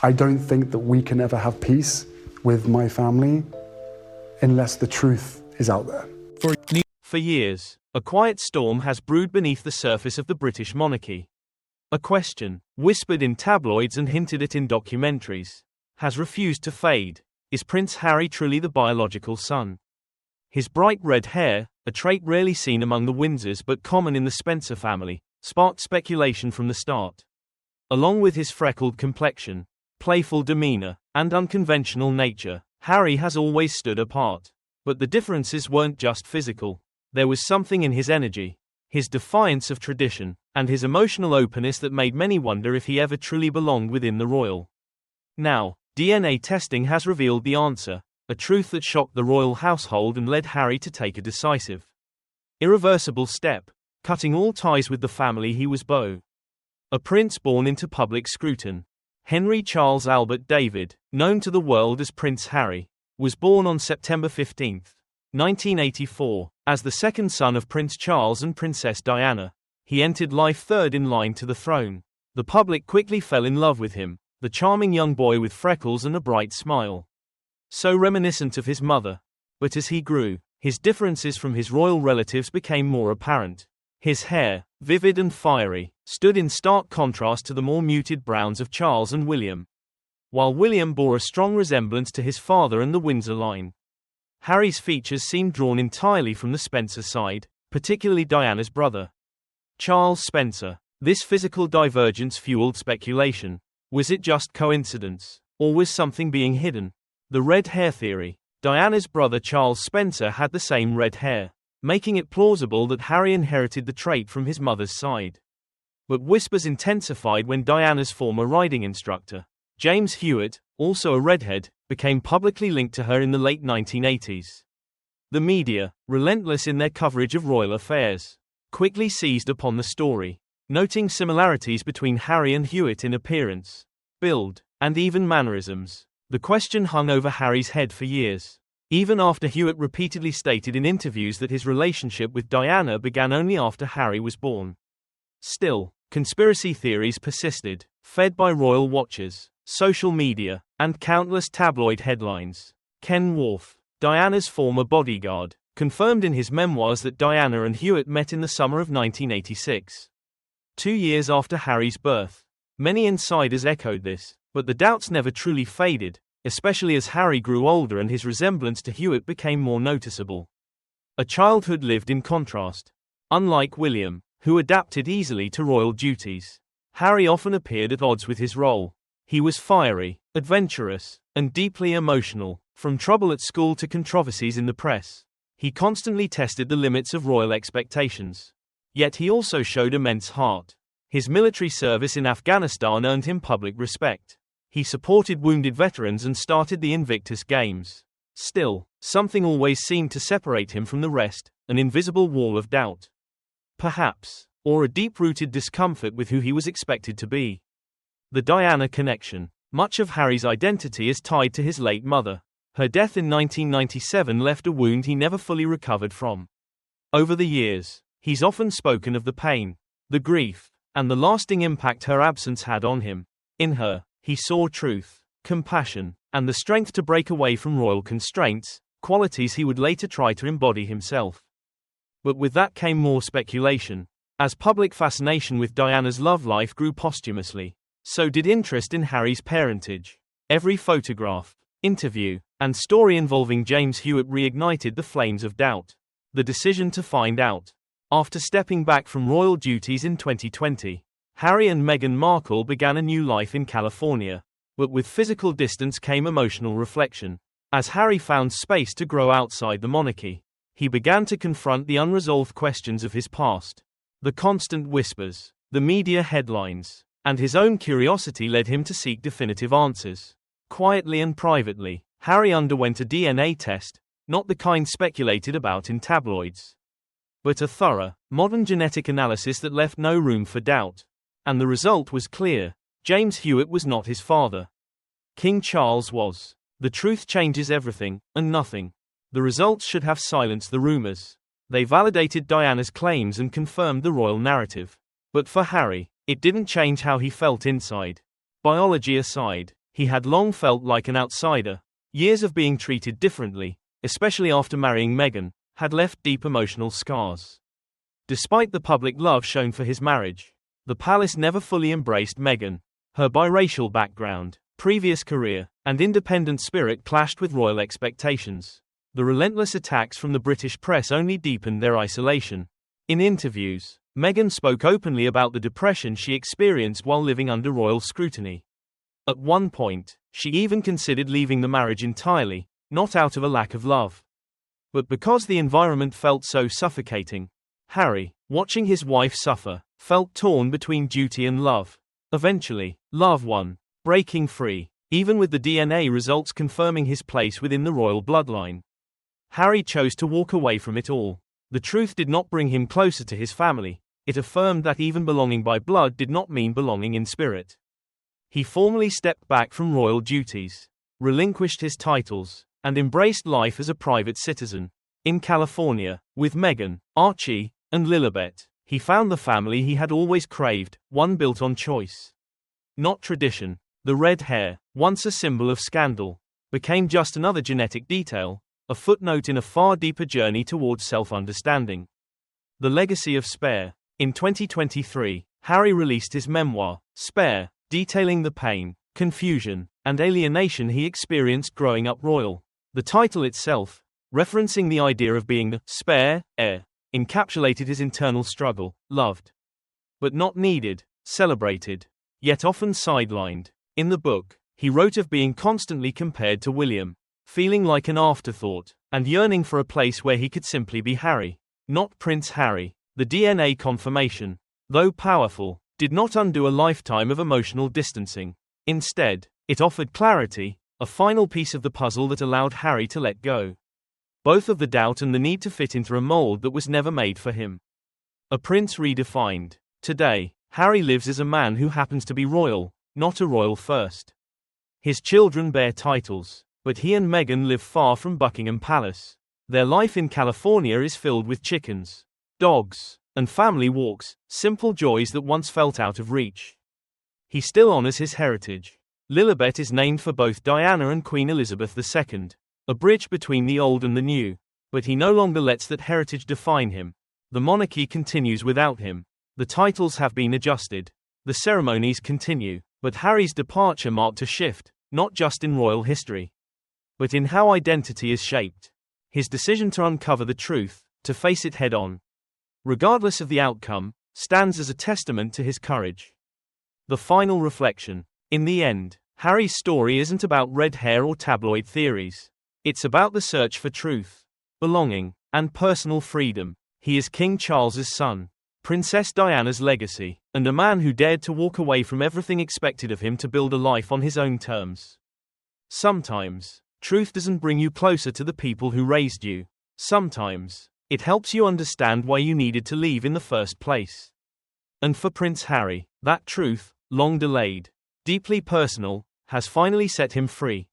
I don't think that we can ever have peace with my family unless the truth is out there. For years, a quiet storm has brewed beneath the surface of the British monarchy. A question, whispered in tabloids and hinted at in documentaries, has refused to fade. Is Prince Harry truly the biological son? His bright red hair, a trait rarely seen among the Windsors but common in the Spencer family, sparked speculation from the start. Along with his freckled complexion, playful demeanor, and unconventional nature, Harry has always stood apart. But the differences weren't just physical. There was something in his energy, his defiance of tradition, and his emotional openness that made many wonder if he ever truly belonged within the royal. Now, DNA testing has revealed the answer, a truth that shocked the royal household and led Harry to take a decisive, irreversible step, cutting all ties with the family he was a prince born into public scrutiny. Henry Charles Albert David, known to the world as Prince Harry, was born on September 15, 1984, as the second son of Prince Charles and Princess Diana. He entered life third in line to the throne. The public quickly fell in love with him, the charming young boy with freckles and a bright smile, so reminiscent of his mother. But as he grew, his differences from his royal relatives became more apparent. His hair, vivid and fiery, stood in stark contrast to the more muted browns of Charles and William, while William bore a strong resemblance to his father and the Windsor line. Harry's features seemed drawn entirely from the Spencer side, particularly Diana's brother, Charles Spencer. This physical divergence fueled speculation. Was it just coincidence, or was something being hidden? The red hair theory. Diana's brother Charles Spencer had the same red hair, making it plausible that Harry inherited the trait from his mother's side. But whispers intensified when Diana's former riding instructor, James Hewitt, also a redhead, became publicly linked to her in the late 1980s. The media, relentless in their coverage of royal affairs, quickly seized upon the story, noting similarities between Harry and Hewitt in appearance, build, and even mannerisms. The question hung over Harry's head for years, even after Hewitt repeatedly stated in interviews that his relationship with Diana began only after Harry was born. Still, conspiracy theories persisted, fed by royal watchers, social media, and countless tabloid headlines. Ken Worth, Diana's former bodyguard, confirmed in his memoirs that Diana and Hewitt met in the summer of 1986. 2 years after Harry's birth. Many insiders echoed this, but the doubts never truly faded, especially as Harry grew older and his resemblance to Hewitt became more noticeable. A childhood lived in contrast. Unlike William, who adapted easily to royal duties, Harry often appeared at odds with his role. He was fiery, adventurous, and deeply emotional. From trouble at school to controversies in the press, he constantly tested the limits of royal expectations. Yet he also showed immense heart. His military service in Afghanistan earned him public respect. He supported wounded veterans and started the Invictus Games. Still, something always seemed to separate him from the rest, an invisible wall of doubt. Perhaps, or a deep-rooted discomfort with who he was expected to be. The Diana connection. Much of Harry's identity is tied to his late mother. Her death in 1997 left a wound he never fully recovered from. Over the years, he's often spoken of the pain, the grief, and the lasting impact her absence had on him. In her, he saw truth, compassion, and the strength to break away from royal constraints, qualities he would later try to embody himself. But with that came more speculation. As public fascination with Diana's love life grew posthumously, so did interest in Harry's parentage. Every photograph, interview, and story involving James Hewitt reignited the flames of doubt. The decision to find out. After stepping back from royal duties in 2020, Harry and Meghan Markle began a new life in California. But with physical distance came emotional reflection. As Harry found space to grow outside the monarchy, he began to confront the unresolved questions of his past. The constant whispers, the media headlines, and his own curiosity led him to seek definitive answers. Quietly and privately, Harry underwent a DNA test, not the kind speculated about in tabloids, but a thorough, modern genetic analysis that left no room for doubt. And the result was clear. James Hewitt was not his father. King Charles was. The truth changes everything, and nothing. The results should have silenced the rumors. They validated Diana's claims and confirmed the royal narrative. But for Harry, it didn't change how he felt inside. Biology aside, He had long felt like an outsider. Years of being treated differently, especially after marrying Meghan, had left deep emotional scars. Despite the public love shown for his marriage, the palace never fully embraced Meghan. Her biracial background, previous career, and independent spirit clashed with royal expectations. The relentless attacks from the British press only deepened their isolation. In interviews, Meghan spoke openly about the depression she experienced while living under royal scrutiny. At one point, she even considered leaving the marriage entirely, not out of a lack of love, but because the environment felt so suffocating. Harry, watching his wife suffer, felt torn between duty and love. Eventually, love won, breaking free, even with the DNA results confirming his place within the royal bloodline. Harry chose to walk away from it all. The truth did not bring him closer to his family. It affirmed that even belonging by blood did not mean belonging in spirit. He formally stepped back from royal duties, relinquished his titles, and embraced life as a private citizen. In California, with Meghan, Archie, and Lilibet, he found the family he had always craved, one built on choice, not tradition. The red hair, once a symbol of scandal, became just another genetic detail, a footnote in a far deeper journey towards self-understanding. The legacy of Spare. In 2023, Harry released his memoir, Spare, detailing the pain, confusion, and alienation he experienced growing up royal. The title itself, referencing the idea of being the spare heir, encapsulated his internal struggle, loved, but not needed, celebrated, yet often sidelined. In the book, he wrote of being constantly compared to William, feeling like an afterthought, and yearning for a place where he could simply be Harry, not Prince Harry. The DNA confirmation, though powerful, did not undo a lifetime of emotional distancing. Instead, it offered clarity, a final piece of the puzzle that allowed Harry to let go, both of the doubt and the need to fit into a mold that was never made for him. A prince redefined. Today, Harry lives as a man who happens to be royal, not a royal first. His children bear titles, but he and Meghan live far from Buckingham Palace. Their life in California is filled with chickens, dogs, and family walks, simple joys that once felt out of reach. He still honors his heritage. Lilibet is named for both Diana and Queen Elizabeth II, a bridge between the old and the new, but he no longer lets that heritage define him. The monarchy continues without him. The titles have been adjusted. The ceremonies continue, but Harry's departure marked a shift, not just in royal history, but in how identity is shaped. His decision to uncover the truth, to face it head on, regardless of the outcome, stands as a testament to his courage. The final reflection. In the end, Harry's story isn't about red hair or tabloid theories. It's about the search for truth, belonging, and personal freedom. He is King Charles's son, Princess Diana's legacy, and a man who dared to walk away from everything expected of him to build a life on his own terms. Sometimes, truth doesn't bring you closer to the people who raised you. Sometimes, it helps you understand why you needed to leave in the first place. And for Prince Harry, that truth, long delayed, deeply personal, has finally set him free.